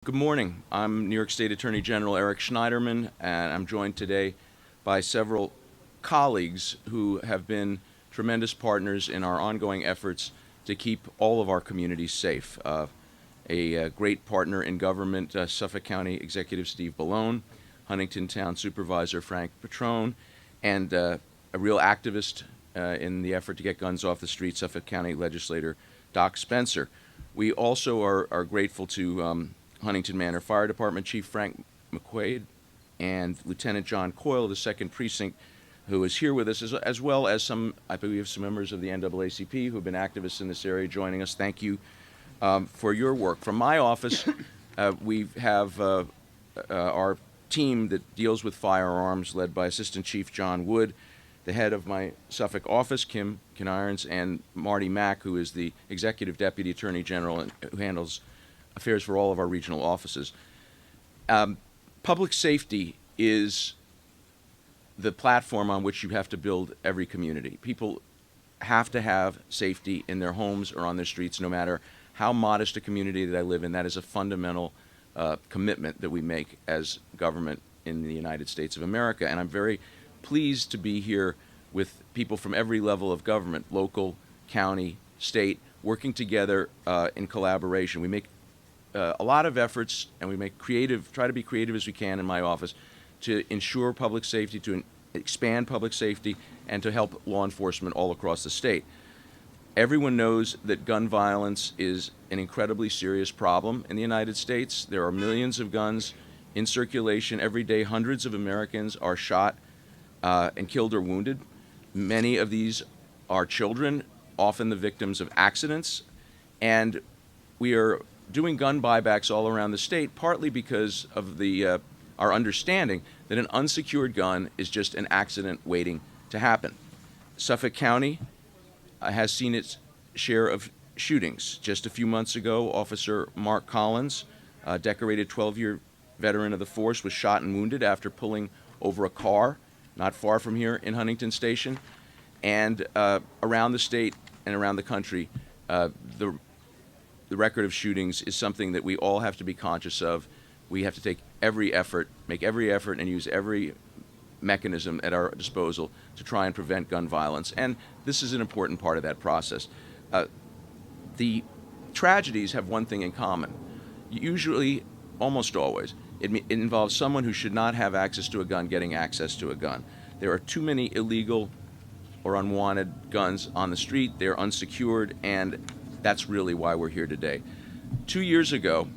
Good morning. I'm New York State Attorney General Eric Schneiderman, and I'm joined today by several colleagues who have been tremendous partners in our ongoing efforts to keep all of our communities safe. A great partner in government, Suffolk County Executive Steve Bellone, Huntington Town Supervisor Frank Petrone, and a real activist in the effort to get guns off the street, Suffolk County Legislator Doc Spencer. We also are grateful to Huntington Manor Fire Department Chief Frank McQuaid and Lieutenant John Coyle of the 2nd Precinct, who is here with us, as well as I believe, some members of the NAACP who have been activists in this area joining us. Thank you for your work. From my office, we have our team that deals with firearms, led by Assistant Chief John Wood, the head of my Suffolk office, Kim Irons, and Marty Mack, who is the Executive Deputy Attorney General and who handles affairs for all of our regional offices. Public safety is the platform on which you have to build every community. People have to have safety in their homes or on their streets, no matter how modest a community that I live in. That is a fundamental commitment that we make as government in the United States of America. And I'm very pleased to be here with people from every level of government, local, county, state, working together in collaboration. We make a lot of efforts, and we try to be creative as we can in my office to ensure public safety, to expand public safety, and to help law enforcement all across the state. Everyone knows that gun violence is an incredibly serious problem in the United States. There are millions of guns in circulation every day. Hundreds of Americans are shot and killed or wounded. Many of these are children, often the victims of accidents, and we are doing gun buybacks all around the state, partly because of our understanding that an unsecured gun is just an accident waiting to happen. Suffolk County has seen its share of shootings. Just a few months ago, Officer Mark Collins, a decorated 12-year veteran of the force, was shot and wounded after pulling over a car not far from here in Huntington Station. And around the state and around the country, the record of shootings is something that we all have to be conscious of. We have to make every effort, and use every mechanism at our disposal to try and prevent gun violence. And this is an important part of that process. The tragedies have one thing in common. Usually, almost always, it involves someone who should not have access to a gun getting access to a gun. There are too many illegal or unwanted guns on the street. They're unsecured, and that's really why we're here today. 2 years ago,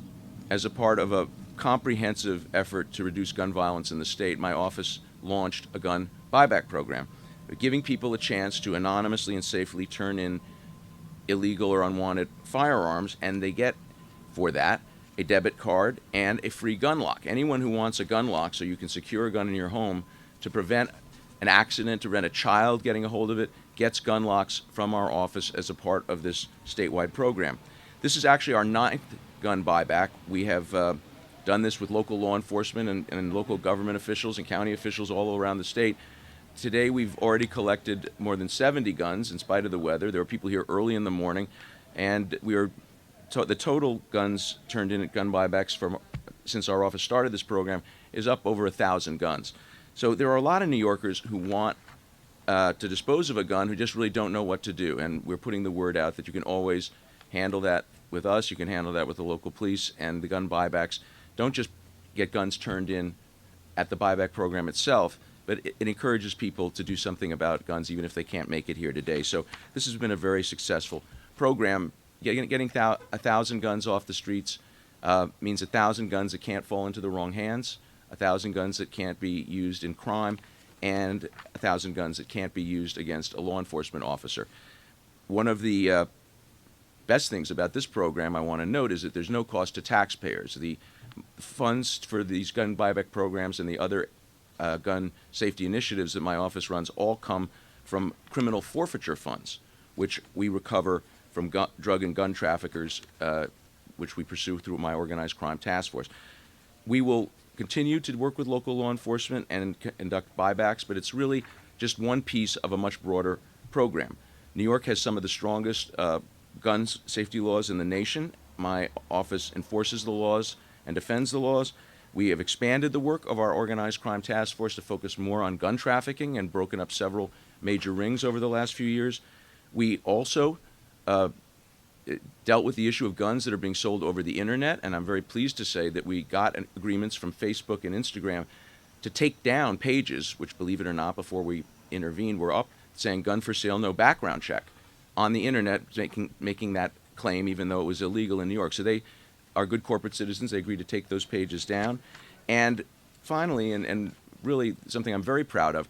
as a part of a comprehensive effort to reduce gun violence in the state, my office launched a gun buyback program, giving people a chance to anonymously and safely turn in illegal or unwanted firearms, and they get, for that, a debit card and a free gun lock. Anyone who wants a gun lock so you can secure a gun in your home to prevent an accident, to prevent a child getting a hold of it, gets gun locks from our office as a part of this statewide program. This is actually our 9th gun buyback. We have done this with local law enforcement and local government officials and county officials all around the state. Today we've already collected more than 70 guns in spite of the weather. There were people here early in the morning, and the total guns turned in at gun buybacks since our office started this program is up over 1,000 guns. So there are a lot of New Yorkers who want to dispose of a gun who just really don't know what to do, and we're putting the word out that you can always handle that with us. You can handle that with the local police, and the gun buybacks don't just get guns turned in at the buyback program itself, but it encourages people to do something about guns even if they can't make it here today. So this has been a very successful program. Getting 1,000 guns off the streets means 1,000 guns that can't fall into the wrong hands, 1,000 guns that can't be used in crime, and 1,000 guns that can't be used against a law enforcement officer. One of the best things about this program I want to note is that there's no cost to taxpayers. The funds for these gun buyback programs and the other gun safety initiatives that my office runs all come from criminal forfeiture funds, which we recover from drug and gun traffickers, which we pursue through my organized crime task force. We will continue to work with local law enforcement and conduct buybacks, but it's really just one piece of a much broader program. New York has some of the strongest gun safety laws in the nation. My office enforces the laws and defends the laws. We have expanded the work of our organized crime task force to focus more on gun trafficking and broken up several major rings over the last few years. We also dealt with the issue of guns that are being sold over the internet, and I'm very pleased to say that we got agreements from Facebook and Instagram to take down pages, which, believe it or not, before we intervened, were up saying gun for sale, no background check on the internet, making that claim even though it was illegal in New York. So they are good corporate citizens. They agreed to take those pages down. And finally, and really something I'm very proud of,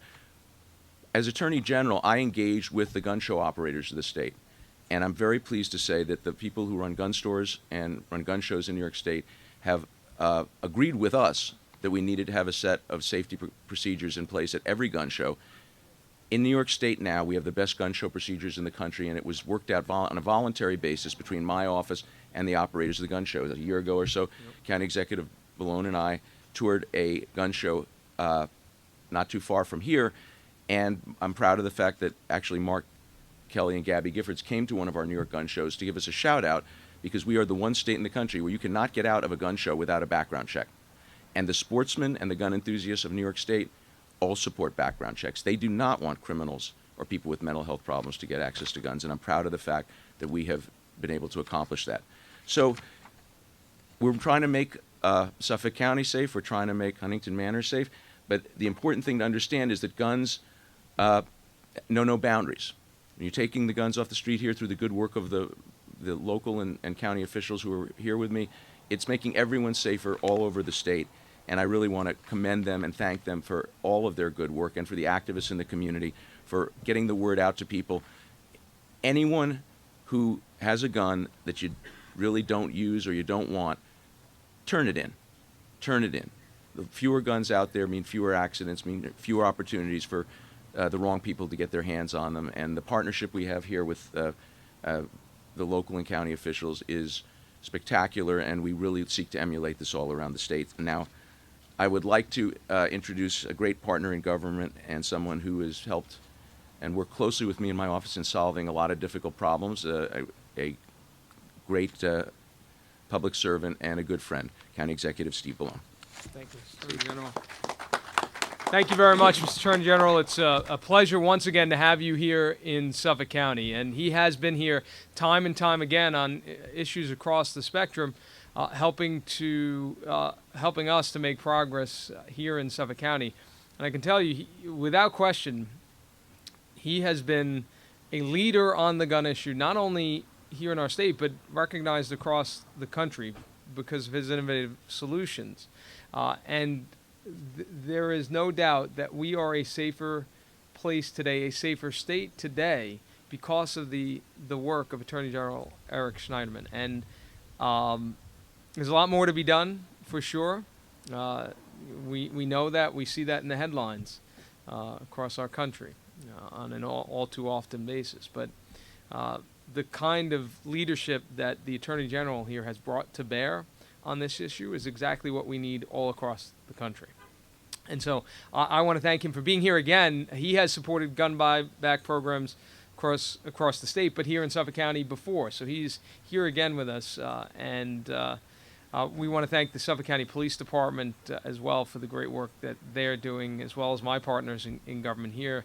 as Attorney General, I engaged with the gun show operators of the state. And I'm very pleased to say that the people who run gun stores and run gun shows in New York State have agreed with us that we needed to have a set of safety procedures in place at every gun show. In New York State now, we have the best gun show procedures in the country, and it was worked out on a voluntary basis between my office and the operators of the gun shows. A year ago or so, yep. County Executive Ballone and I toured a gun show not too far from here, and I'm proud of the fact that actually Mark Kelly and Gabby Giffords came to one of our New York gun shows to give us a shout-out, because we are the one state in the country where you cannot get out of a gun show without a background check. And the sportsmen and the gun enthusiasts of New York State all support background checks. They do not want criminals or people with mental health problems to get access to guns, and I'm proud of the fact that we have been able to accomplish that. So we're trying to make Suffolk County safe. We're trying to make Huntington Manor safe. But the important thing to understand is that guns know no boundaries. When you're taking the guns off the street here through the good work of the local and county officials who are here with me, it's making everyone safer all over the state. And I really want to commend them and thank them for all of their good work, and for the activists in the community for getting the word out to people. Anyone who has a gun that you really don't use or you don't want, turn it in. Turn it in. The fewer guns out there mean fewer accidents, mean fewer opportunities for the wrong people to get their hands on them. And the partnership we have here with the local and county officials is spectacular, and we really seek to emulate this all around the state. Now, I would like to introduce a great partner in government and someone who has helped and worked closely with me in my office in solving a lot of difficult problems, a great public servant and a good friend, County Executive Steve Ballone. Thank you, Attorney General. Thank you very much, Mr. Attorney General. It's a pleasure once again to have you here in Suffolk County. And he has been here time and time again on issues across the spectrum, helping us to make progress here in Suffolk County. And I can tell you, without question, he has been a leader on the gun issue, not only here in our state, but recognized across the country because of his innovative solutions. There is no doubt that we are a safer place today, a safer state today, because of the work of Attorney General Eric Schneiderman. And there's a lot more to be done, for sure. We know that. We see that in the headlines across our country on an all too often basis. But the kind of leadership that the Attorney General here has brought to bear on this issue is exactly what we need all across the country. And so I want to thank him for being here again. He has supported gun buyback programs across the state, but here in Suffolk County before. So he's here again with us. We want to thank the Suffolk County Police Department as well for the great work that they're doing, as well as my partners in government here,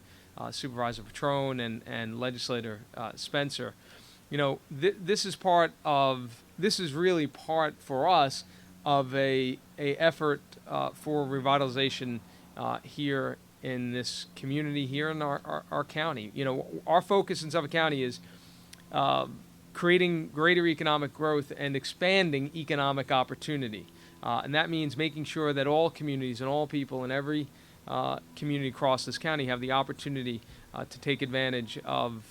Supervisor Petrone and Legislator Spencer. You know, this is really part for us of a effort for revitalization here in this community, here in our county. You know, our focus in Suffolk County is creating greater economic growth and expanding economic opportunity. And that means making sure that all communities and all people in every community across this county have the opportunity to take advantage of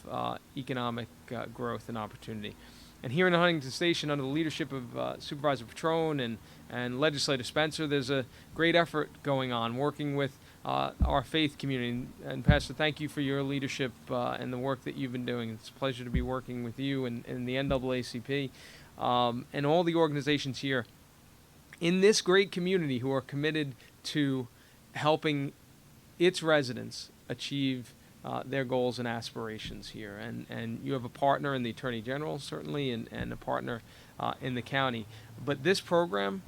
economic growth and opportunity. And here in the Huntington Station, under the leadership of Supervisor Petrone and Legislator Spencer, there's a great effort going on, working with our faith community. And Pastor, thank you for your leadership and the work that you've been doing. It's a pleasure to be working with you and the NAACP and all the organizations here in this great community who are committed to helping its residents achieve their goals and aspirations here. And you have a partner in the Attorney General, certainly, and a partner in the county. But this program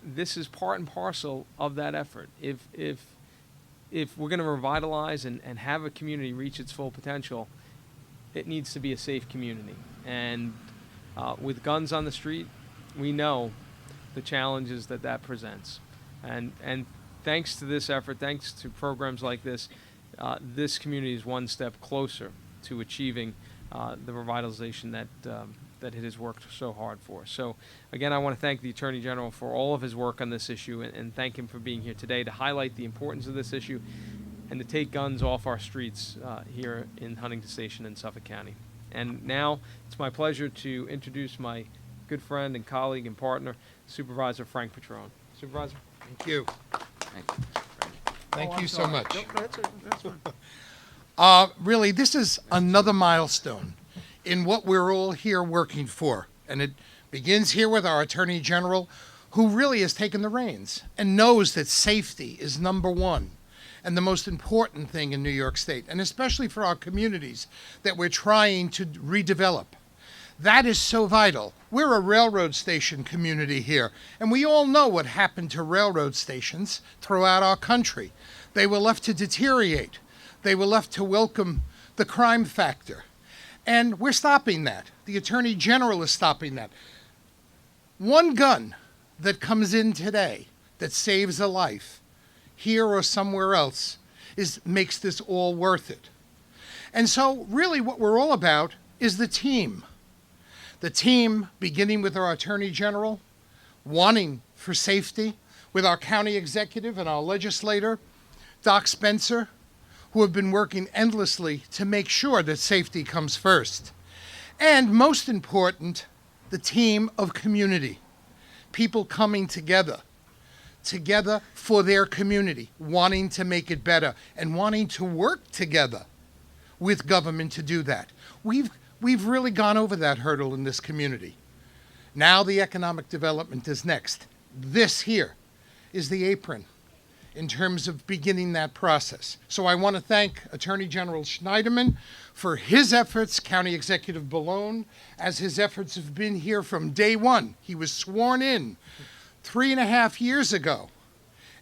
this is part and parcel of that effort. If we're going to revitalize and have a community reach its full potential, it needs to be a safe community. And with guns on the street, we know the challenges that presents. And thanks to this effort, thanks to programs like this, this community is one step closer to achieving the revitalization that it has worked so hard for. So again, I want to thank the Attorney General for all of his work on this issue, and thank him for being here today to highlight the importance of this issue and to take guns off our streets here in Huntington Station and Suffolk County. And now it's my pleasure to introduce my good friend and colleague and partner, Supervisor Frank Petrone. Supervisor. Thank you. Thank you. Thank you so much. Nope, that's fine. Really, this is another milestone in what we're all here working for. And it begins here with our Attorney General, who really has taken the reins and knows that safety is number one and the most important thing in New York State, and especially for our communities that we're trying to redevelop. That is so vital. We're a railroad station community here, and we all know what happened to railroad stations throughout our country. They were left to deteriorate. They were left to welcome the crime factor. And we're stopping that. The Attorney General is stopping that. One gun that comes in today that saves a life, here or somewhere else, makes this all worth it. And so really what we're all about is the team. The team, beginning with our Attorney General, wanting for safety, with our county executive and our legislator, Doc Spencer, who have been working endlessly to make sure that safety comes first. And most important, the team of community, people coming together for their community, wanting to make it better and wanting to work together with government to do that. We've really gone over that hurdle in this community. Now the economic development is next. This here is the apron in terms of beginning that process. So I want to thank Attorney General Schneiderman for his efforts, County Executive Ballone, as his efforts have been here from day one. He was sworn in 3.5 years ago,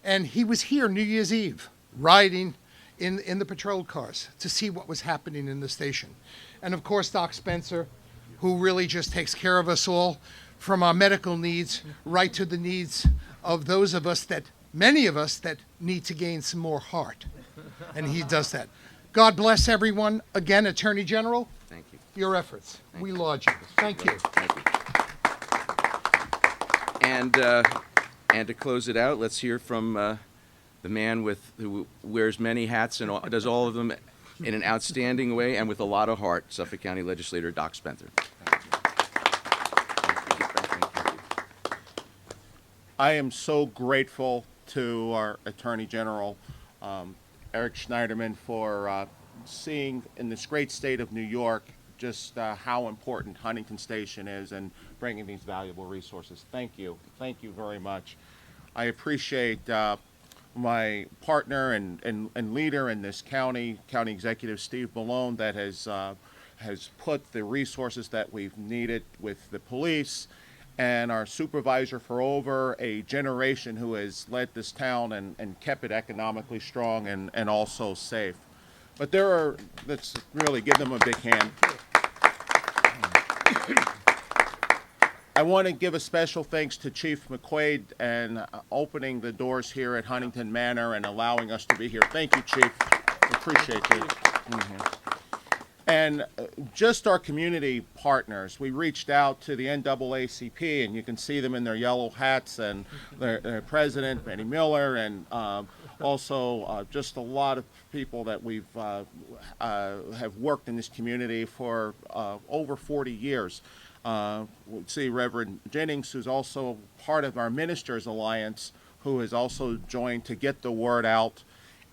and he was here New Year's Eve, riding in the patrol cars to see what was happening in the station. And of course, Doc Spencer, who really just takes care of us all, from our medical needs right to the needs of those of us many of us that need to gain some more heart. And he does that. God bless everyone. Again, Attorney General, Thank you. your efforts. Thank We you. laud you. Thank you. Thank you. And to close it out, let's hear from the man who wears many hats and does all of them in an outstanding way and with a lot of heart, Suffolk County Legislator Doc Spencer. I am so grateful to our Attorney General, Eric Schneiderman, for seeing in this great state of New York just how important Huntington Station is and bringing these valuable resources. Thank you. Thank you very much. I appreciate my partner and leader in this county, County Executive Steve Malone, that has put the resources that we've needed with the police, and our supervisor for over a generation who has led this town and kept it economically strong and also safe. But let's really give them a big hand. I want to give a special thanks to Chief McQuaid and opening the doors here at Huntington Manor and allowing us to be here. Thank you, Chief. Appreciate you being here. And just our community partners. We reached out to the NAACP, and you can see them in their yellow hats, and their president, Benny Miller, and also just a lot of people that we've have worked in this community for over 40 years. We see Reverend Jennings, who's also part of our Ministers Alliance, who has also joined to get the word out,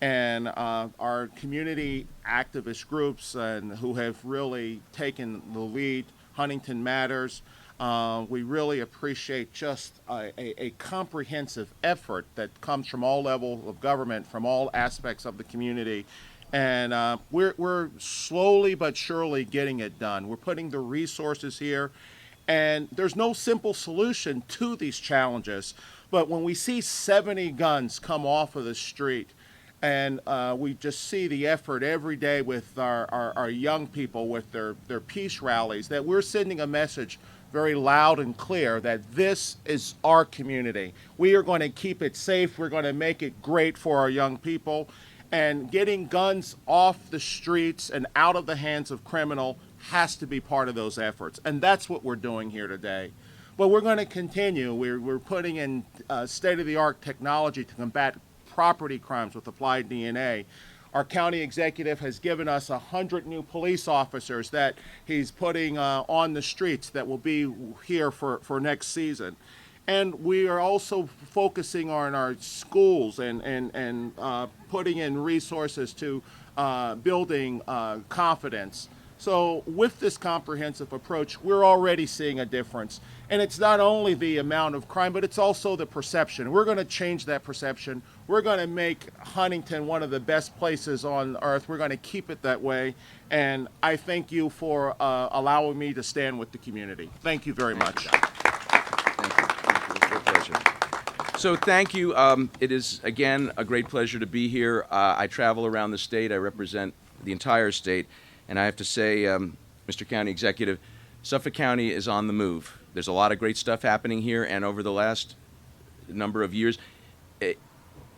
and our community activist groups and who have really taken the lead, Huntington Matters. We really appreciate just a comprehensive effort that comes from all levels of government, from all aspects of the community. And we're slowly but surely getting it done. We're putting the resources here, and there's no simple solution to these challenges. But when we see 70 guns come off of the street, and we just see the effort every day with our young people with their peace rallies, that we're sending a message very loud and clear that this is our community. We are going to keep it safe. We're going to make it great for our young people. And getting guns off the streets and out of the hands of criminal has to be part of those efforts. And that's what we're doing here today. But we're going to continue. We're putting in state-of-the-art technology to combat property crimes with applied DNA. Our county executive has given us 100 new police officers that he's putting on the streets that will be here for next season. And we are also focusing on our schools and putting in resources to building confidence. So with this comprehensive approach, we're already seeing a difference. And it's not only the amount of crime, but it's also the perception. We're going to change that perception. We're going to make Huntington one of the best places on earth. We're going to keep it that way. And I thank you for allowing me to stand with the community. Thank you very much. Thank you. It's a pleasure. So thank you. It is, again, a great pleasure to be here. I travel around the state. I represent the entire state. And I have to say, Mr. County Executive, Suffolk County is on the move. There's a lot of great stuff happening here, and over the last number of years, there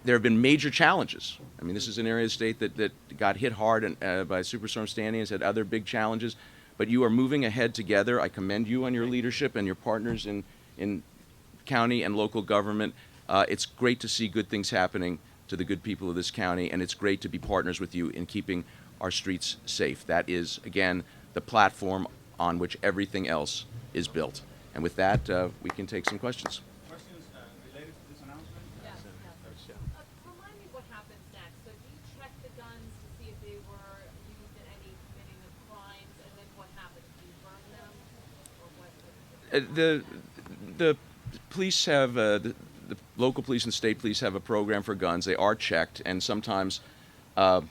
have been major challenges. I mean, this is an area of the state that got hit hard by Superstorm Sandy, has had other big challenges, but you are moving ahead together. I commend you on your leadership and your partners in county and local government. It's great to see good things happening to the good people of this county, and it's great to be partners with you in keeping our streets safe. That is, again, the platform on which everything else is built. And with that, we can take some questions. Questions related to this announcement? Yeah. Remind me what happens next. So do you check the guns to see if they were used in any committing of crimes, and then what happens? Do you burn them, or what? The police have, the local police and state police have a program for guns. They are checked, and sometimes you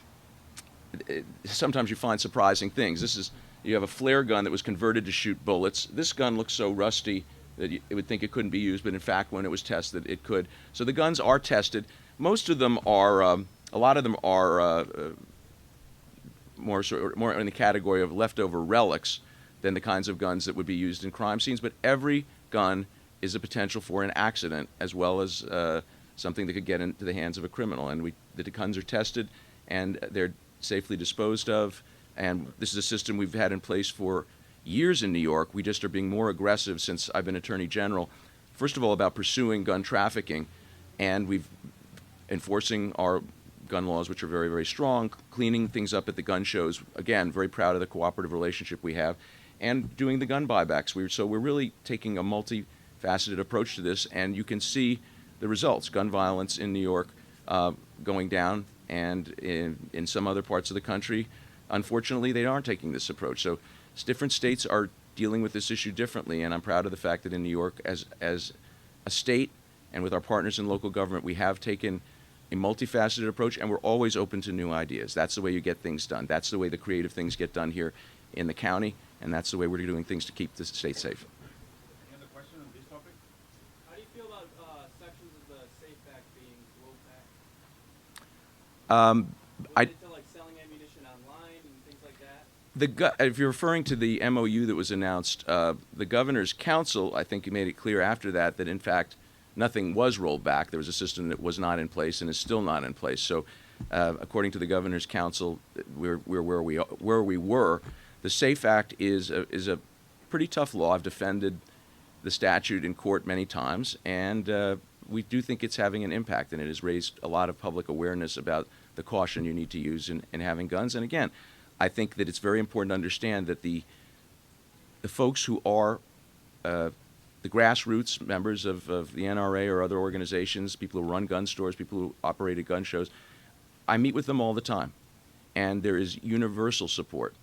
find surprising things. You have a flare gun that was converted to shoot bullets. This gun looks so rusty that you would think it couldn't be used, but in fact, when it was tested, it could. So the guns are tested. Most of them are, a lot of them are more in the category of leftover relics than the kinds of guns that would be used in crime scenes. But every gun is a potential for an accident, as well as something that could get into the hands of a criminal. And the guns are tested, and they're safely disposed of. And this is a system we've had in place for years in New York. We just are being more aggressive since I've been Attorney General. First of all, about pursuing gun trafficking, and we've enforcing our gun laws, which are very, very strong, cleaning things up at the gun shows. Again, very proud of the cooperative relationship we have, and doing the gun buybacks. So we're really taking a multifaceted approach to this, and you can see the results. Gun violence in New York going down, and in some other parts of the country, unfortunately, they aren't taking this approach. So different states are dealing with this issue differently, and I'm proud of the fact that in New York, as a state and with our partners in local government, we have taken a multifaceted approach, and we're always open to new ideas. That's the way you get things done. That's the way the creative things get done here in the county, and that's the way we're doing things to keep the state safe. Any other question on this topic? How do you feel about sections of the SAFE Act being rolled back? Related to like selling ammunition online and things like that? If you're referring to the MOU that was announced, the governor's council, I think, made it clear after that in fact nothing was rolled back. There was a system that was not in place and is still not in place. So, according to the governor's council, we're where we were. The SAFE Act is a pretty tough law. I've defended the statute in court many times, and we do think it's having an impact, and it has raised a lot of public awareness about the caution you need to use in having guns. And again, I think that it's very important to understand that the folks who are the grassroots members of the NRA or other organizations, people who run gun stores, people who operate at gun shows, I meet with them all the time. And there is universal support,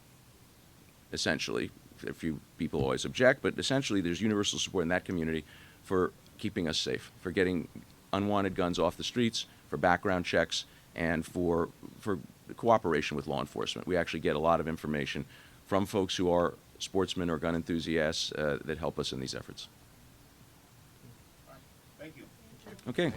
essentially. A few people always object, but essentially there's universal support in that community for keeping us safe, for getting unwanted guns off the streets, for background checks, and for cooperation with law enforcement. We actually get a lot of information from folks who are sportsmen or gun enthusiasts that help us in these efforts. Thank you. Okay.